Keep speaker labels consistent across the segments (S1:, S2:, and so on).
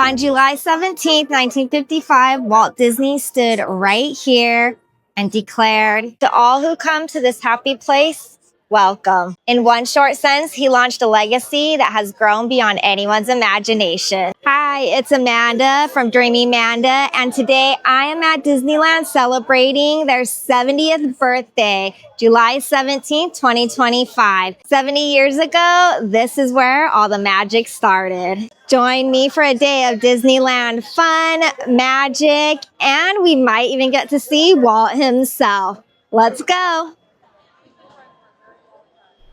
S1: On July 17th, 1955, Walt Disney stood right here and declared, "To all who come to this happy place, welcome." In one short sentence, he launched a legacy that has grown beyond anyone's imagination. Hi, it's Amanda from Dreamy Manda, and today I am at Disneyland celebrating their 70th birthday, July 17th, 2025. 70 years ago, this is where all the magic started. Join me for a day of Disneyland fun, magic, and we might even get to see Walt himself. Let's go.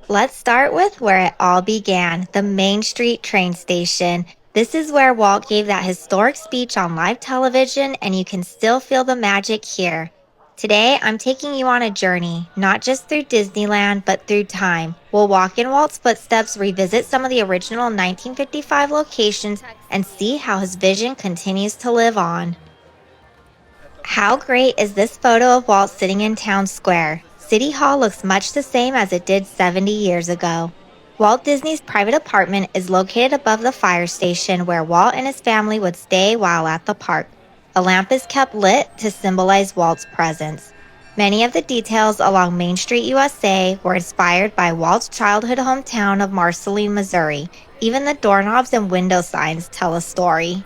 S1: Let's start with where it all began, the Main Street train station. This is where Walt gave that historic speech on live television, and you can still feel the magic here. Today, I'm taking you on a journey, not just through Disneyland, but through time. We'll walk in Walt's footsteps, revisit some of the original 1955 locations, and see how his vision continues to live on. How great is this photo of Walt sitting in Town Square? City Hall looks much the same as it did 70 years ago. Walt Disney's private apartment is located above the fire station where Walt and his family would stay while at the park. A lamp is kept lit to symbolize Walt's presence. Many of the details along Main Street, U.S.A. were inspired by Walt's childhood hometown of Marceline, Missouri. Even the doorknobs and window signs tell a story.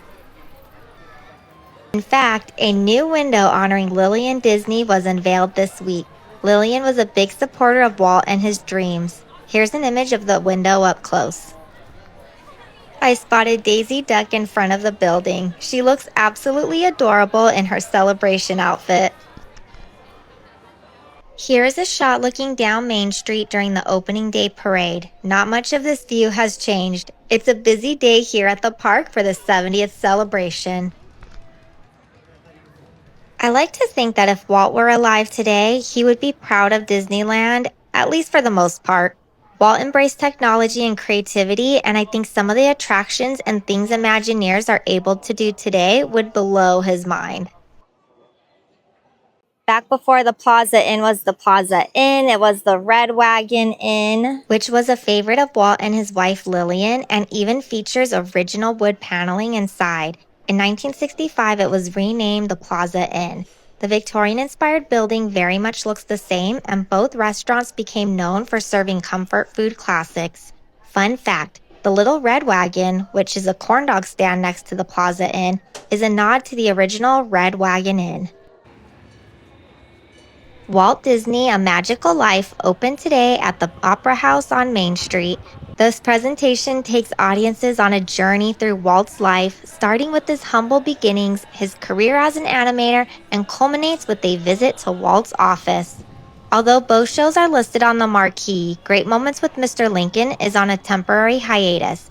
S1: In fact, a new window honoring Lillian Disney was unveiled this week. Lillian was a big supporter of Walt and his dreams. Here's an image of the window up close. I spotted Daisy Duck in front of the building. She looks absolutely adorable in her celebration outfit. Here is a shot looking down Main Street during the opening day parade. Not much of this view has changed. It's a busy day here at the park for the 70th celebration. I like to think that if Walt were alive today, he would be proud of Disneyland, at least for the most part. Walt embraced technology and creativity, and I think some of the attractions and things Imagineers are able to do today would blow his mind. Back before the Plaza Inn was the Plaza Inn, it was the Red Wagon Inn, which was a favorite of Walt and his wife Lillian, and even features original wood paneling inside. In 1965, it was renamed the Plaza Inn. The Victorian-inspired building very much looks the same, and both restaurants became known for serving comfort food classics. Fun fact, the Little Red Wagon, which is a corn dog stand next to the Plaza Inn, is a nod to the original Red Wagon Inn. Walt Disney: A Magical Life opened today at the Opera House on Main Street. This presentation takes audiences on a journey through Walt's life, starting with his humble beginnings, his career as an animator, and culminates with a visit to Walt's office. Although both shows are listed on the marquee, Great Moments with Mr. Lincoln is on a temporary hiatus.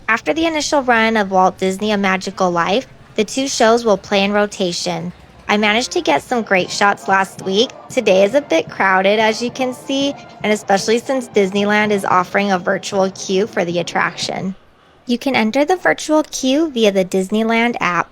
S1: After the initial run of Walt Disney: A Magical Life, the two shows will play in rotation. I managed to get some great shots last week. Today is a bit crowded, as you can see, and especially since Disneyland is offering a virtual queue for the attraction. You can enter the virtual queue via the Disneyland app.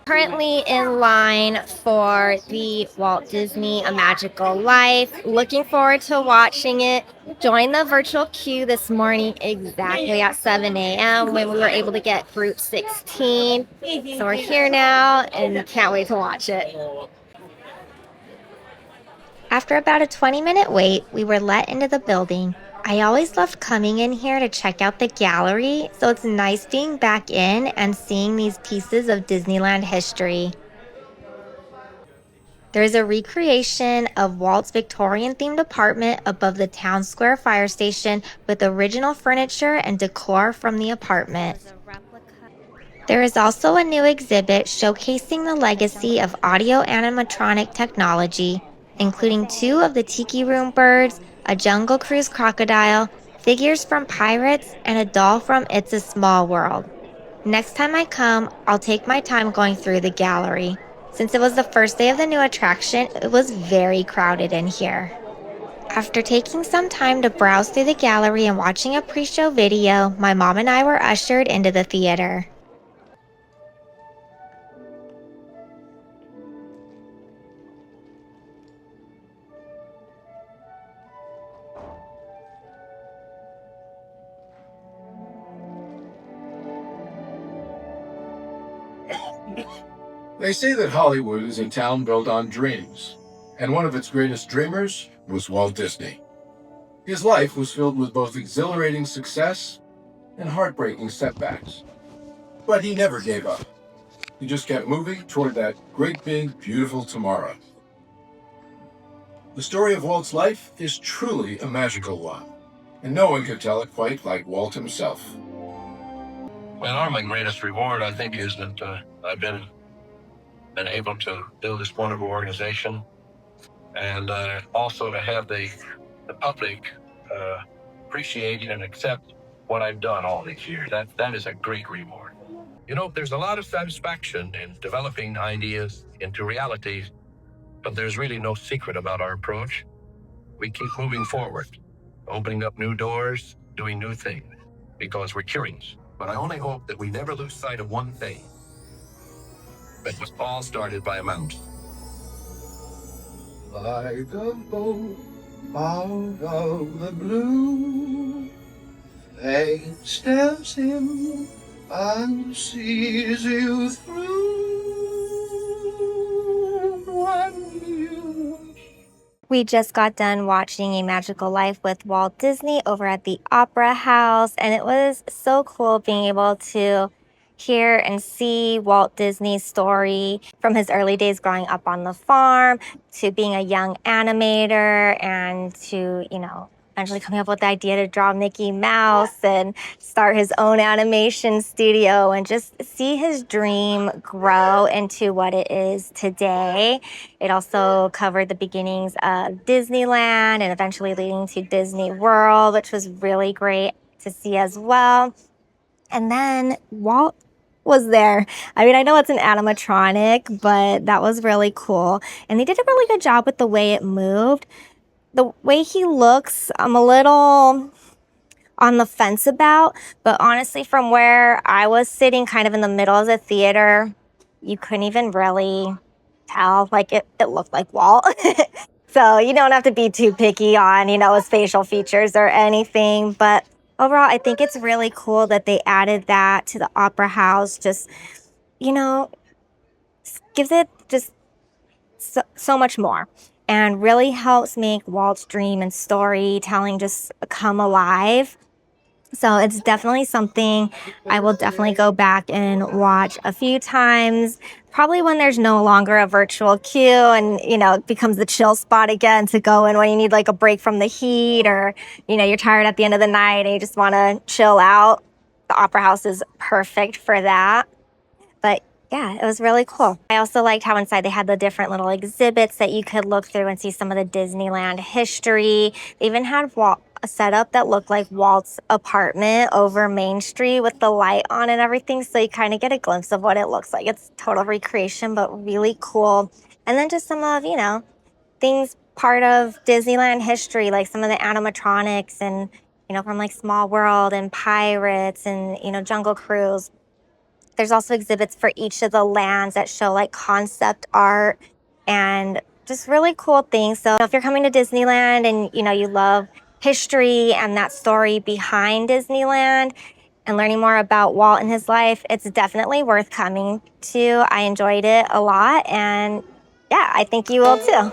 S1: Currently in line for the Walt Disney: A Magical Life. Looking forward to watching it. Joined the virtual queue this morning exactly at 7 a.m. when we were able to get group 16. So we're here now and can't wait to watch it. After about a 20-minute wait, we were let into the building. I always loved coming in here to check out the gallery, so it's nice being back in and seeing these pieces of Disneyland history. There is a recreation of Walt's Victorian-themed apartment above the Town Square fire station with original furniture and decor from the apartment. There is also a new exhibit showcasing the legacy of audio animatronic technology, including 2 of the Tiki Room birds, a Jungle Cruise crocodile, figures from Pirates, and a doll from It's a Small World. Next time I come, I'll take my time going through the gallery. Since it was the first day of the new attraction, it was very crowded in here. After taking some time to browse through the gallery and watching a pre-show video, my mom and I were ushered into the theater.
S2: They say that Hollywood is a town built on dreams, and one of its greatest dreamers was Walt Disney. His life was filled with both exhilarating success and heartbreaking setbacks. But he never gave up. He just kept moving toward that great big, beautiful tomorrow. The story of Walt's life is truly a magical one, and no one could tell it quite like Walt himself.
S3: Well, my greatest reward, I think, is that I've been able to build this wonderful organization, and also to have the public appreciate and accept what I've done all these years. That is a great reward. You know, there's a lot of satisfaction in developing ideas into reality, but there's really no secret about our approach. We keep moving forward, opening up new doors, doing new things, because we're curious. But I only hope that we never lose sight of one thing. It was all started by a mouse.
S2: Like a boat out of the blue, fate steps in and sees you through. When you
S1: We just got done watching A Magical Life with Walt Disney over at the Opera House, and it was so cool being able to hear and see Walt Disney's story from his early days growing up on the farm to being a young animator and to, eventually coming up with the idea to draw Mickey Mouse and start his own animation studio and just see his dream grow into what it is today. It also covered the beginnings of Disneyland and eventually leading to Disney World, which was really great to see as well. And then Walt was there. I mean, I know it's an animatronic, but that was really cool. And they did a really good job with the way it moved. The way he looks, I'm a little on the fence about, but honestly, from where I was sitting kind of in the middle of the theater, you couldn't even really tell. Like it looked like Walt. So you don't have to be too picky on, his facial features or anything. But overall, I think it's really cool that they added that to the Opera House. Just, you know, gives it just so much more and really helps make Walt's dream and storytelling just come alive. So it's definitely something I will definitely go back and watch a few times, probably when there's no longer a virtual queue and, it becomes the chill spot again to go in when you need like a break from the heat or, you're tired at the end of the night and you just want to chill out. The Opera House is perfect for that. But yeah, it was really cool. I also liked how inside they had the different little exhibits that you could look through and see some of the Disneyland history. They even had a setup that looked like Walt's apartment over Main Street with the light on and everything. So you kind of get a glimpse of what it looks like. It's total recreation, but really cool. And then just some of, things part of Disneyland history, like some of the animatronics and, from like Small World and Pirates and, Jungle Cruise. There's also exhibits for each of the lands that show like concept art and just really cool things. So if you're coming to Disneyland and you love history and that story behind Disneyland and learning more about Walt and his life, it's definitely worth coming to. I enjoyed it a lot, and yeah, I think you will too.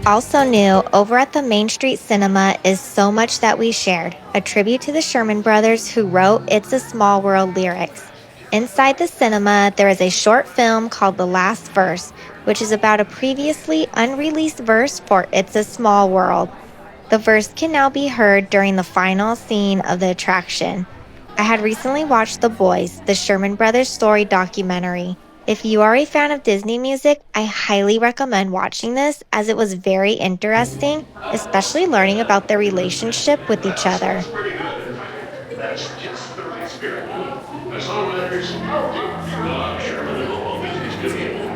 S1: Also new, over at the Main Street Cinema is So Much That We Shared, a tribute to the Sherman brothers who wrote It's a Small World lyrics. Inside the cinema, there is a short film called The Last Verse, which is about a previously unreleased verse for It's a Small World. The verse can now be heard during the final scene of the attraction. I had recently watched The Boys, the Sherman Brothers story documentary. If you are a fan of Disney music, I highly recommend watching this as it was very interesting, especially learning about their relationship with each other.
S4: That's just the right spirit. The songwriters, Sherman and the Walt Disney Studio.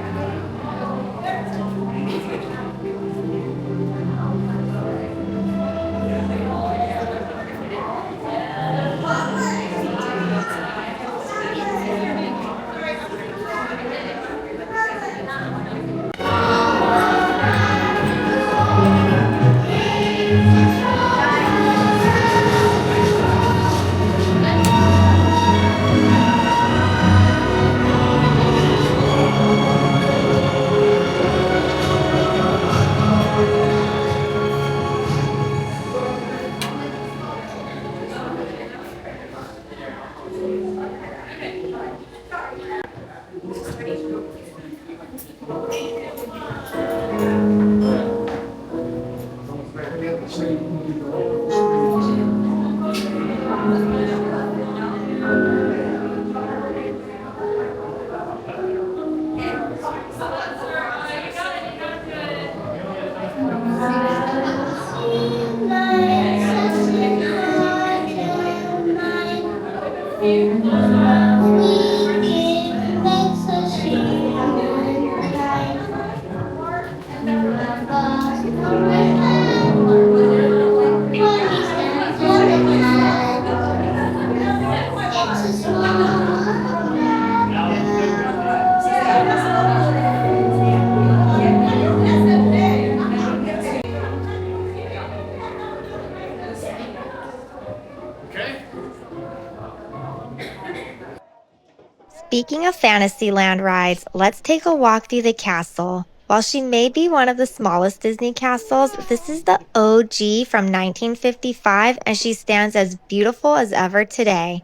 S1: Speaking of Fantasyland rides, let's take a walk through the castle. While she may be one of the smallest Disney castles, this is the OG from 1955 and she stands as beautiful as ever today.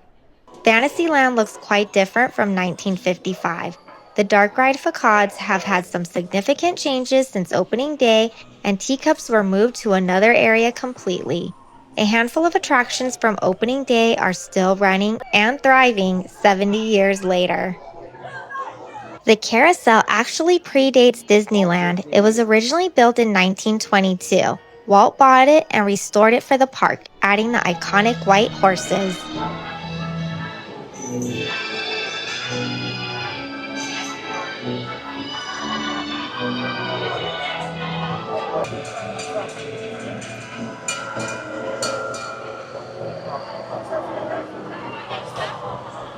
S1: Fantasyland looks quite different from 1955. The dark ride facades have had some significant changes since opening day, and teacups were moved to another area completely. A handful of attractions from opening day are still running and thriving 70 years later. The carousel actually predates Disneyland. It was originally built in 1922. Walt bought it and restored it for the park, adding the iconic white horses.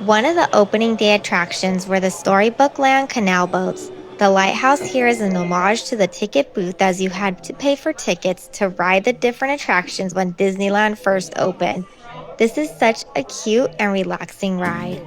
S1: One of the opening day attractions were the Storybook Land canal boats. The lighthouse here is an homage to the ticket booth as you had to pay for tickets to ride the different attractions when Disneyland first opened. This is such a cute and relaxing ride.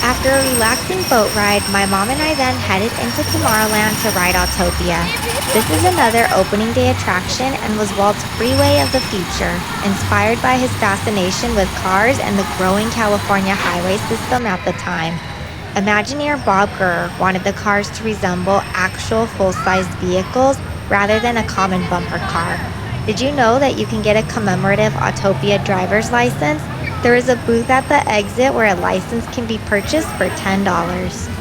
S1: After a relaxing boat ride, my mom and I then headed into Tomorrowland to ride Autopia. This is another opening day attraction and was Walt's freeway of the future, inspired by his fascination with cars and the growing California highway system at the time. Imagineer Bob Gurr wanted the cars to resemble actual full-sized vehicles rather than a common bumper car. Did you know that you can get a commemorative Autopia driver's license? There is a booth at the exit where a license can be purchased for $10.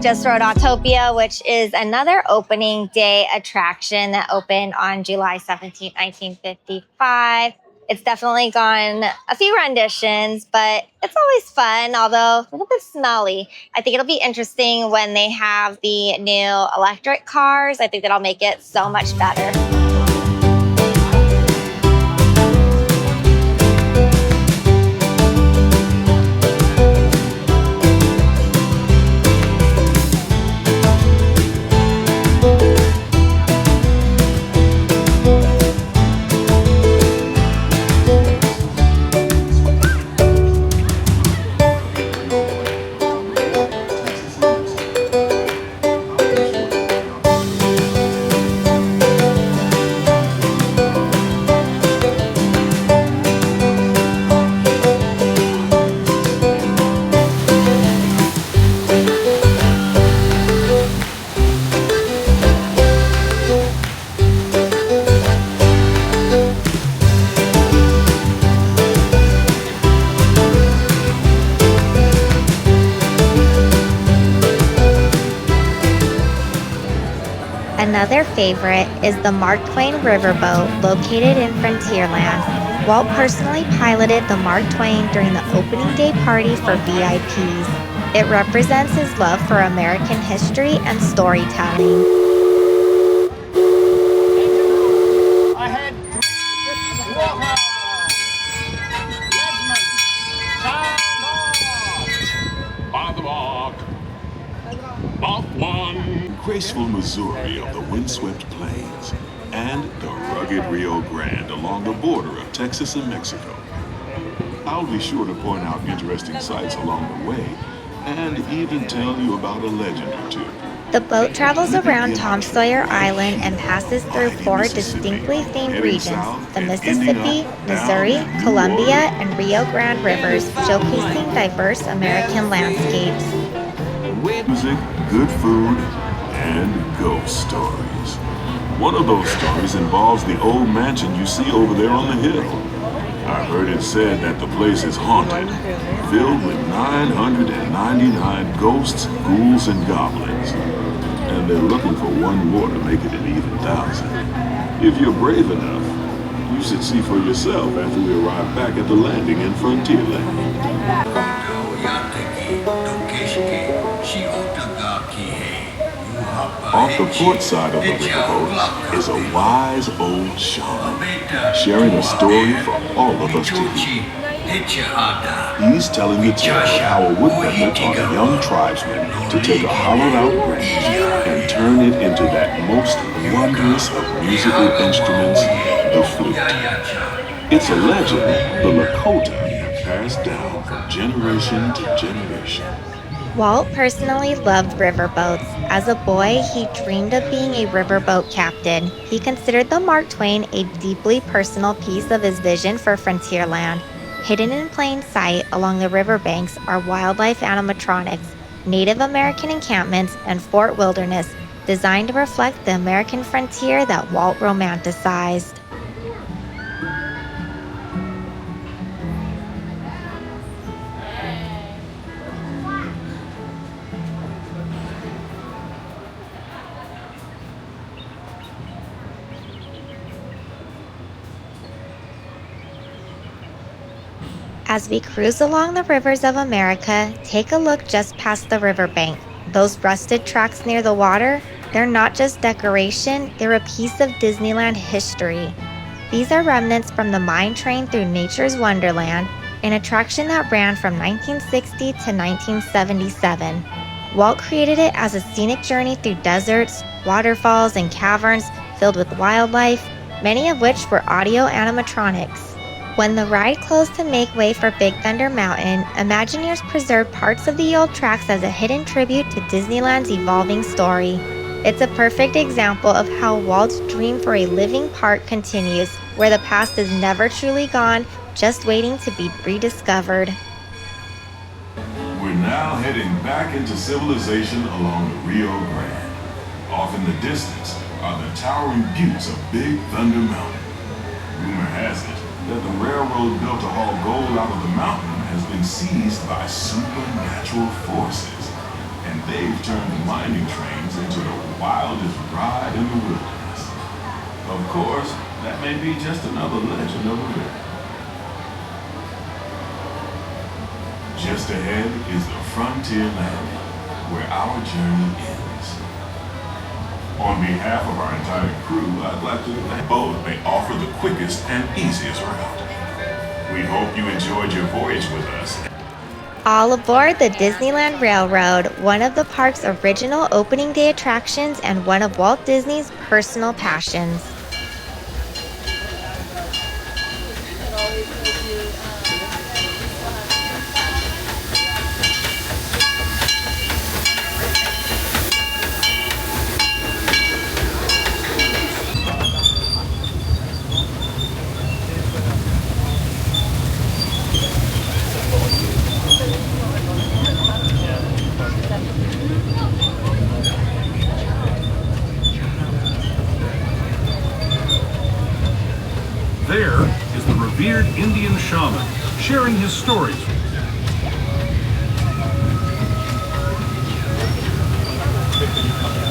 S1: just rode Autopia, which is another opening day attraction that opened on July 17th, 1955. It's definitely gone a few renditions, but it's always fun, although a little bit smelly. I think it'll be interesting when they have the new electric cars. I think that'll make it so much better. Another favorite is the Mark Twain Riverboat located in Frontierland. Walt personally piloted the Mark Twain during the opening day party for VIPs. It represents his love for American history and storytelling.
S5: Ahead.
S4: On the mark. Off one.
S6: Graceful Missouri of the windswept plains, and the rugged Rio Grande along the border of Texas and Mexico. I'll be sure to point out interesting sights along the way, and even tell you about a legend or two.
S1: The boat travels around Tom Sawyer Island and passes through four distinctly themed regions, the Mississippi, Missouri, Columbia, and Rio Grande rivers, showcasing diverse American landscapes.
S6: Music, good food, and ghost stories. One of those stories involves the old mansion you see over there on the hill. I heard it said that the place is haunted, filled with 999 ghosts, ghouls, and goblins. And they're looking for one more to make it an even thousand. If you're brave enough, you should see for yourself after we arrive back at the landing in Frontierland. Off the port side of the riverboat is a wise old shaman, sharing a story for all of us to hear. He's telling the tale of how a woodpecker taught a young tribesman to take a hollowed-out branch and turn it into that most wondrous of musical instruments, the flute. It's a legend, the Lakota, passed down from generation to generation.
S1: Walt personally loved riverboats. As a boy, he dreamed of being a riverboat captain. He considered the Mark Twain a deeply personal piece of his vision for Frontierland. Hidden in plain sight along the riverbanks are wildlife animatronics, Native American encampments, and Fort Wilderness, designed to reflect the American frontier that Walt romanticized. As we cruise along the rivers of America, take a look just past the riverbank. Those rusted tracks near the water, they're not just decoration, they're a piece of Disneyland history. These are remnants from the mine train through Nature's Wonderland, an attraction that ran from 1960 to 1977. Walt created it as a scenic journey through deserts, waterfalls, and caverns filled with wildlife, many of which were audio animatronics. When the ride closed to make way for Big Thunder Mountain, Imagineers preserved parts of the old tracks as a hidden tribute to Disneyland's evolving story. It's a perfect example of how Walt's dream for a living park continues, where the past is never truly gone, just waiting to be rediscovered.
S6: We're now heading back into civilization along the Rio Grande. Off in the distance are the towering buttes of Big Thunder Mountain. Rumor has it that the railroad built to haul gold out of the mountain has been seized by supernatural forces, and They've turned mining trains into the wildest ride in the wilderness. Of course, that may be just another legend over there. Just ahead is the Frontier Landing, where our journey ends. On behalf of our entire crew, I'd like to thank boat may offer the quickest and easiest route. We hope you enjoyed your voyage with us.
S1: All aboard the Disneyland Railroad, one of the park's original opening day attractions and one of Walt Disney's personal passions.
S7: There is the revered Indian shaman, sharing his stories.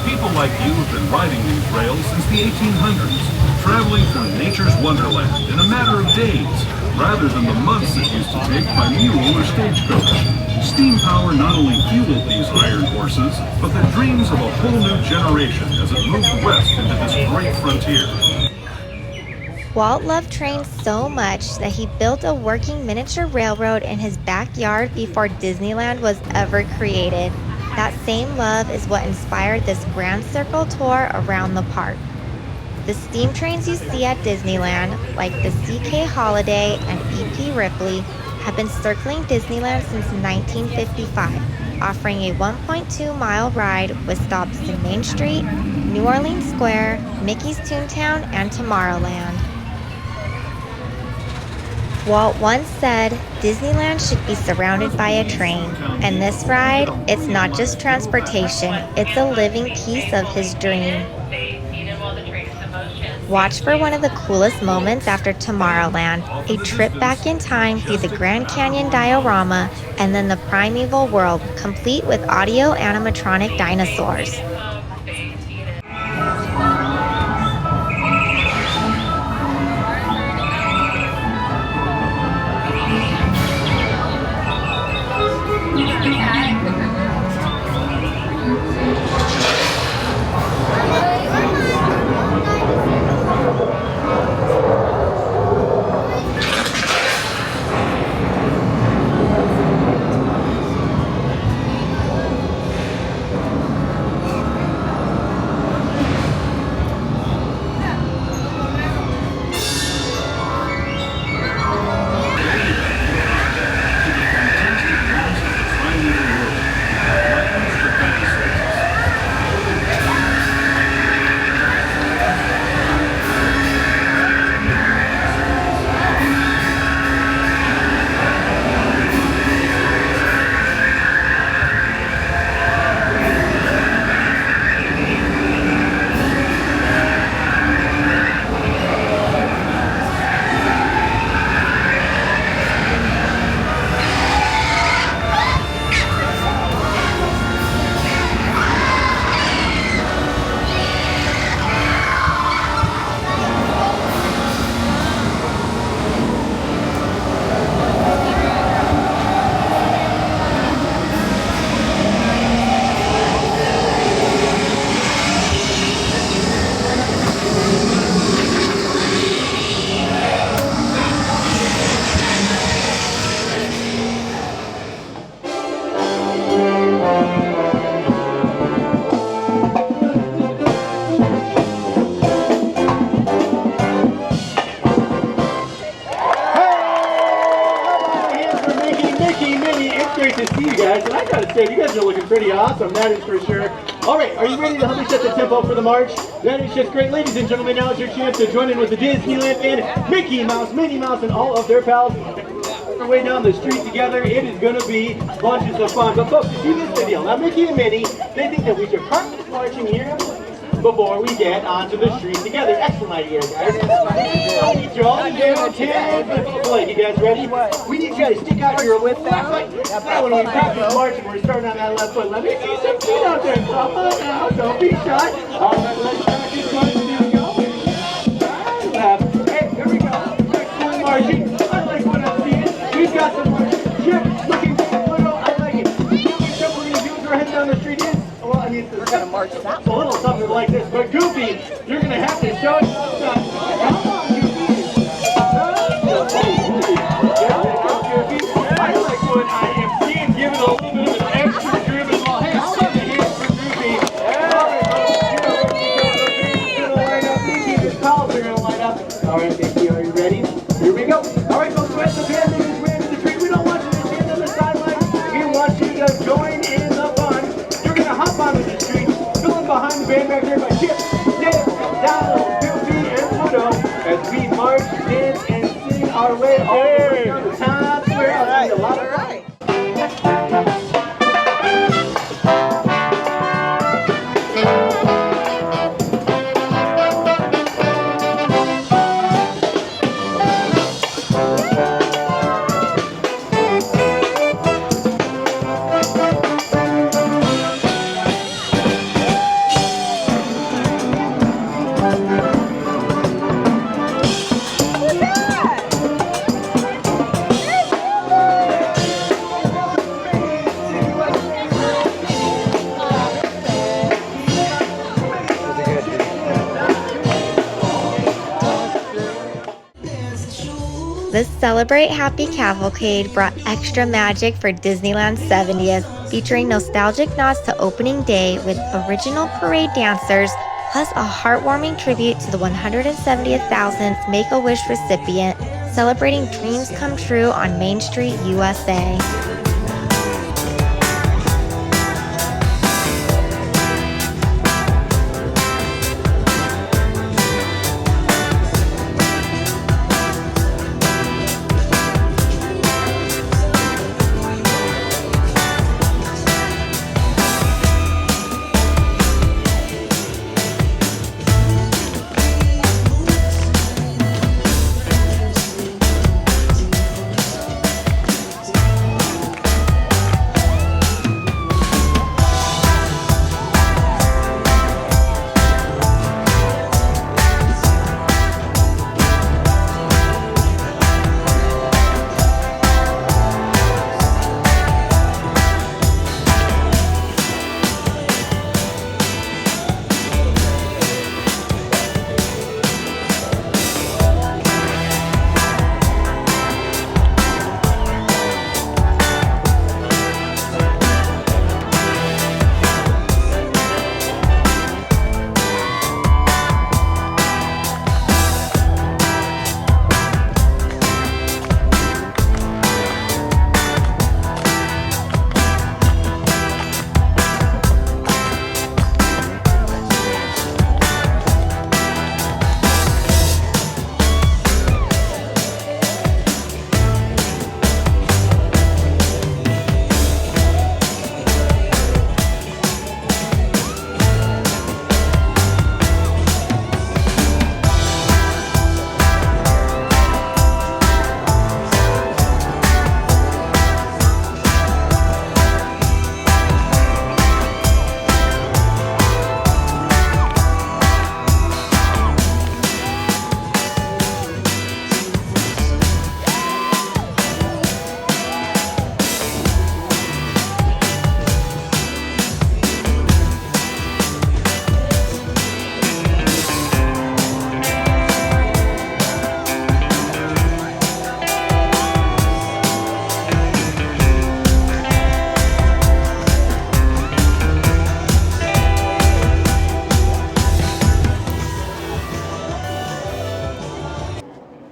S7: People like you have been riding these rails since the 1800s, traveling through nature's wonderland in a matter of days, rather than the months it used to take by mule or stagecoach. Steam power not only fueled these iron horses, but the dreams of a whole new generation as it moved west into this great frontier.
S1: Walt loved trains so much that he built a working miniature railroad in his backyard before Disneyland was ever created. That same love is what inspired this Grand Circle tour around the park. The steam trains you see at Disneyland, like the CK Holiday and EP Ripley, have been circling Disneyland since 1955, offering a 1.2-mile ride with stops in Main Street, New Orleans Square, Mickey's Toontown, and Tomorrowland. Walt once said, Disneyland should be surrounded by a train, and this ride, it's not just transportation, it's a living piece of his dream. Watch for one of the coolest moments after Tomorrowland, a trip back in time through the Grand Canyon diorama, and then the primeval world, complete with audio animatronic dinosaurs.
S5: You guys are looking pretty awesome, that is for sure. All right, are you ready to help me set the tempo for the march? That is just great. Ladies and gentlemen, now is your chance to join in with the Disneyland and Mickey Mouse, Minnie Mouse, and all of their pals. Our way down the street together, it is going to be bunches of fun. But folks, you see this video. Now, Mickey and Minnie, they think that we should practice marching here before we get onto the street together. Excellent idea, guys. I need you all to down 10 minutes. You guys ready? We need you guys to stick out your left foot. Now when we practice marching, we're starting on that left foot. Let me see some feet out there. Come on now, don't be shy. All right, let's practice marching. Here we go. Right, left. Hey, here we go. Excellent marching. I like what I'm seeing. We've got some marching. Chip, looking good. I like it. Chip, we're going to do is we're heading down the street. Well, I mean, we're going to march that. A little something like this. But Goofy, you're going to have to show us. Come on, Goofy. I like what I am seeing. Give it a little bit of an extra driven ball. Hey, how about the hands for Goofy? All right, Mickey, are you ready? Here we go. All right, folks, sweat the band, make this way into the street. We don't want you to stand on the sideline. We want you to join in the fun. You're going to hop onto the street, filling behind the band back there by Chip, Dale, Donald, Goofy, and Pluto as we march, dance, and sing our way all the way down the top. We're having a lot of fun.
S1: The Celebrate Happy Cavalcade brought extra magic for Disneyland's 70th, featuring nostalgic nods to opening day with original parade dancers, plus a heartwarming tribute to the 170,000th Make-A-Wish recipient, celebrating dreams come true on Main Street, USA.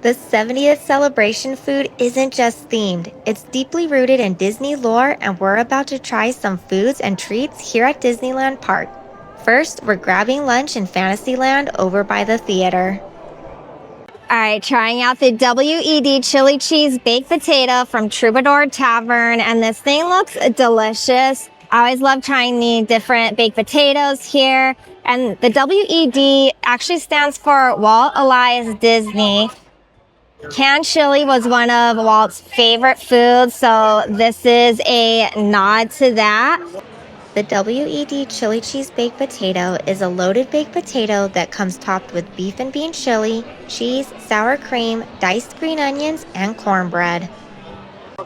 S1: The 70th celebration food isn't just themed, it's deeply rooted in Disney lore, and we're about to try some foods and treats here at Disneyland Park. First, we're grabbing lunch in Fantasyland over by the theater. All right, trying out the WED chili cheese baked potato from Troubadour Tavern, and this thing looks delicious.
S8: I always love trying the different baked potatoes here. And the WED actually stands for Walt Disney. Canned chili was one of Walt's favorite foods, so this is a nod to that.
S1: The WED chili cheese baked potato is a loaded baked potato that comes topped with beef and bean chili, cheese, sour cream, diced green onions, and cornbread.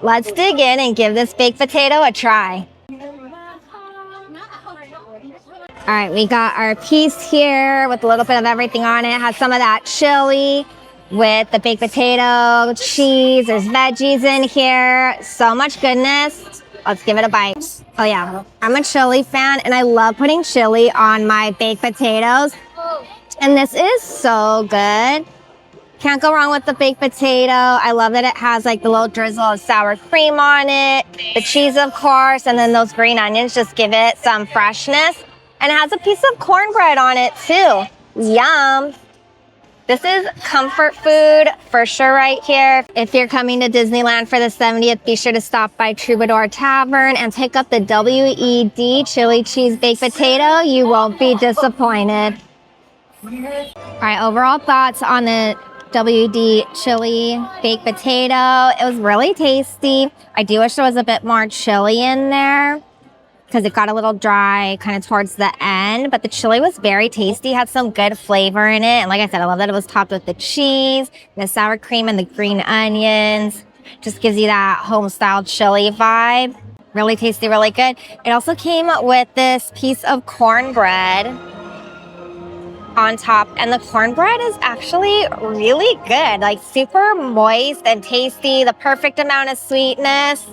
S8: Let's dig in and give this baked potato a try. All right, we got our piece here with a little bit of everything on it. It has some of that chili with the baked potato, cheese, there's veggies in here. So much goodness. Let's give it a bite. Oh yeah, I'm a chili fan and I love putting chili on my baked potatoes. And this is so good. Can't go wrong with the baked potato. I love that it has like the little drizzle of sour cream on it, the cheese of course, and then those green onions just give it some freshness. And it has a piece of cornbread on it too. Yum. This is comfort food for sure right here. If you're coming to Disneyland for the 70th, be sure to stop by Troubadour Tavern and pick up the WED chili cheese baked potato. You won't be disappointed. All right, overall thoughts on the WD chili baked potato. It was really tasty. I do wish there was a bit more chili in there because it got a little dry kind of towards the end, but the chili was very tasty, had some good flavor in it. And like I said, I love that it was topped with the cheese, the sour cream, and the green onions. Just gives you that home-style chili vibe. Really tasty, really good. It also came with this piece of cornbread on top, and the cornbread is actually really good, like super moist and tasty, the perfect amount of sweetness.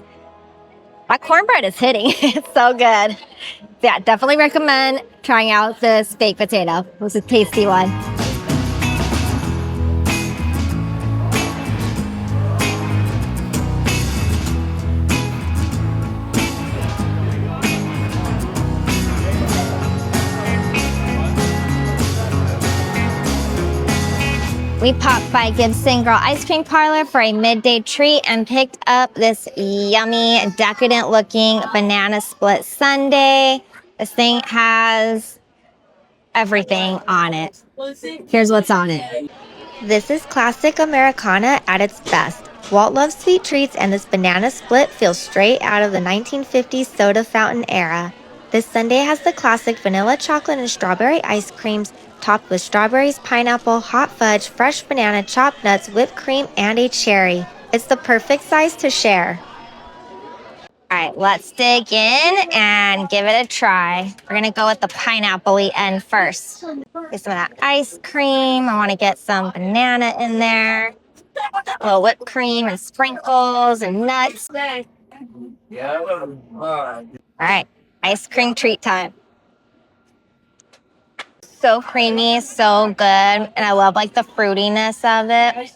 S8: My cornbread is hitting. It's so good. Yeah, definitely recommend trying out this baked potato. It was a tasty one. We popped by Gibson Girl Ice Cream Parlor for a midday treat and picked up this yummy, decadent-looking banana split sundae. This thing has everything on it. Here's what's on it.
S1: This is classic Americana at its best. Walt loves sweet treats, and this banana split feels straight out of the 1950s soda fountain era. This sundae has the classic vanilla chocolate and strawberry ice creams, topped with strawberries, pineapple, hot fudge, fresh banana, chopped nuts, whipped cream, and a cherry. It's the perfect size to share.
S8: All right, let's dig in and give it a try. We're gonna go with the pineapple-y end first. Get some of that ice cream. I wanna get some banana in there. A little whipped cream and sprinkles and nuts. All right, ice cream treat time. So creamy, so good. And I love like the fruitiness of it.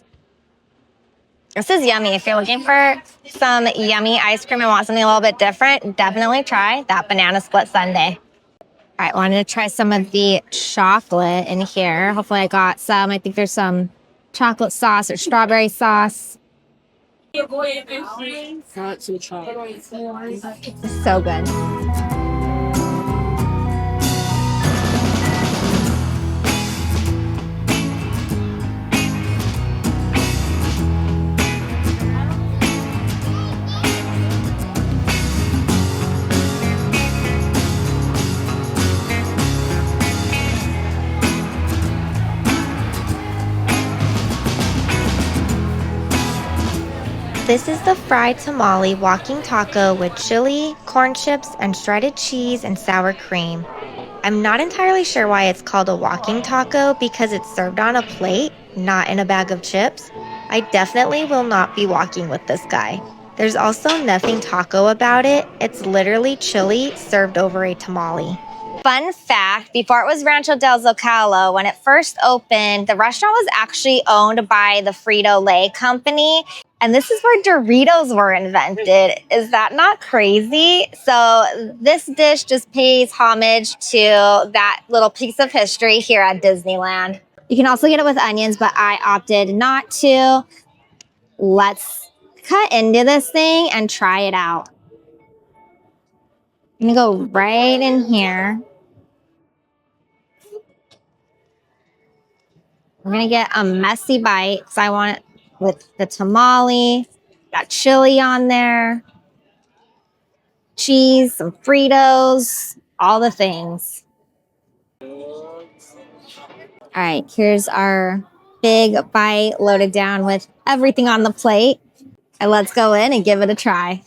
S8: This is yummy. If you're looking for some yummy ice cream and want something a little bit different, definitely try that banana split sundae. All right, wanted to try some of the chocolate in here. Hopefully I got some. I think there's some chocolate sauce or strawberry sauce. It's so good.
S1: This is the fried tamale walking taco with chili, corn chips, and shredded cheese and sour cream. I'm not entirely sure why it's called a walking taco because it's served on a plate, not in a bag of chips. I definitely will not be walking with this guy. There's also nothing taco about it. It's literally chili served over a tamale.
S8: Fun fact, before it was Rancho del Zocalo, when it first opened, the restaurant was actually owned by the Frito-Lay company. And this is where Doritos were invented. Is that not crazy? So this dish just pays homage to that little piece of history here at Disneyland. You can also get it with onions, but I opted not to. Let's cut into this thing and try it out. I'm gonna go right in here. We're gonna get a messy bite because I want it with the tamale, got chili on there, cheese, some Fritos, all the things. All right, here's our big bite loaded down with everything on the plate. And let's go in and give it a try.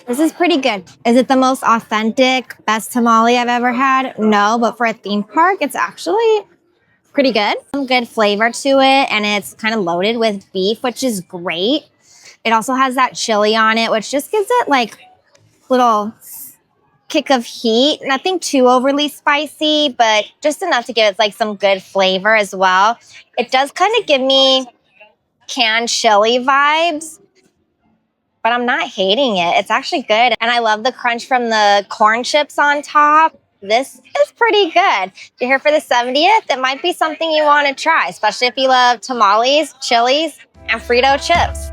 S8: This is pretty good. Is it the most authentic, best tamale I've ever had? No, but for a theme park, it's actually pretty good. Some good flavor to it, and it's kind of loaded with beef, which is great. It also has that chili on it, which just gives it like little kick of heat. Nothing too overly spicy, but just enough to give it like some good flavor as well. It does kind of give me canned chili vibes, but I'm not hating it. It's actually good. And I love the crunch from the corn chips on top. This is pretty good. If you're here for the 70th, it might be something you want to try, especially if you love tamales, chilies, and Frito chips.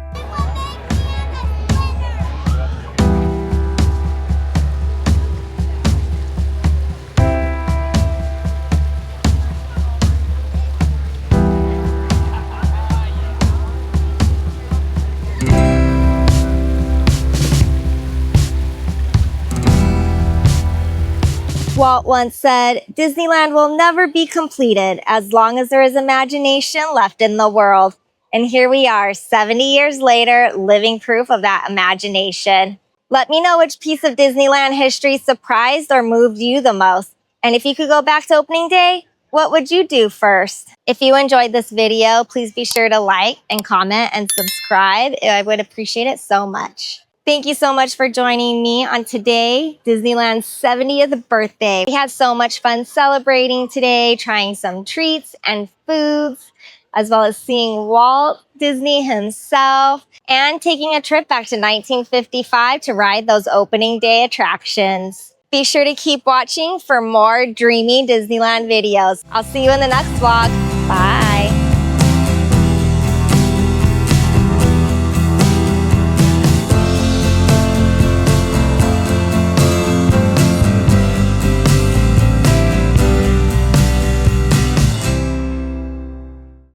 S8: Walt once said, Disneyland will never be completed as long as there is imagination left in the world. And here we are, 70 years later, living proof of that imagination. Let me know which piece of Disneyland history surprised or moved you the most. And if you could go back to opening day, what would you do first? If you enjoyed this video, please be sure to like and comment and subscribe. I would appreciate it so much. Thank you so much for joining me on today, Disneyland's 70th birthday. We had so much fun celebrating today, trying some treats and foods, as well as seeing Walt Disney himself and taking a trip back to 1955 to ride those opening day attractions. Be sure to keep watching for more dreamy Disneyland videos. I'll see you in the next vlog. Bye.